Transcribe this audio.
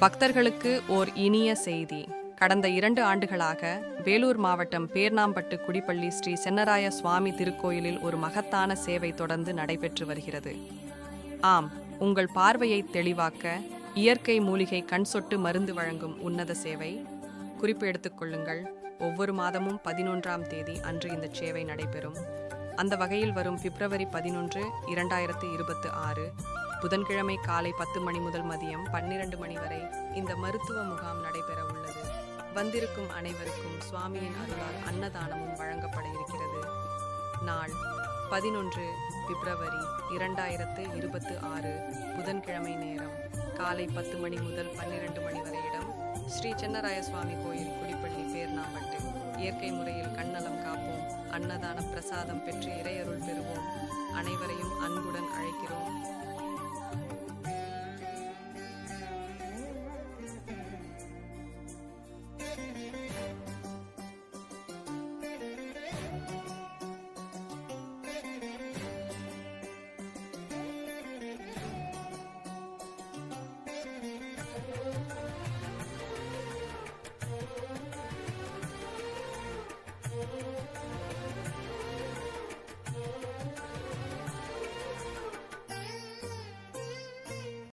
பக்தர்களுக்கு ஓர் இனிய செய்தி. கடந்த 2 ஆண்டுகளாக வேலூர் மாவட்டம் பேர்ணாம்பட்டு குடிப்பள்ளி ஸ்ரீ சென்னராய சுவாமி திருக்கோயிலில் ஒரு மகத்தான சேவை தொடர்ந்து நடைபெற்று வருகிறது. ஆம், உங்கள் பார்வையை தெளிவாக்க இயற்கை மூலிகை கண் சொட்டு மருந்து வழங்கும் உன்னத சேவை. குறிப்பு எடுத்துக்கொள்ளுங்கள். ஒவ்வொரு மாதமும் 11ஆம் தேதி அன்று இந்த சேவை நடைபெறும். அந்த வகையில் வரும் பிப்ரவரி 11, 2026 புதன்கிழமை காலை 10 மணி முதல் மதியம் 12 மணி வரை இந்த மருத்துவ முகாம் நடைபெற உள்ளது. வந்திருக்கும் அனைவருக்கும் சுவாமியின் அருளால் அன்னதானமும் வழங்கப்பட இருக்கிறது. நாள் 11 பிப்ரவரி 2026 புதன்கிழமை. நேரம் காலை 10 மணி முதல் 12 மணி வரை. இடம் ஸ்ரீ சென்னராய சுவாமி கோயில், குடிப்பள்ளி, பேர்ணாம்பட்டு. இயற்கை முறையில் கண்ணலம் காப்போம், அன்னதான பிரசாதம் பெற்று இறையருள் பெறுவோம். அனைவரையும் அன்புடன் அழைக்கிறோம்.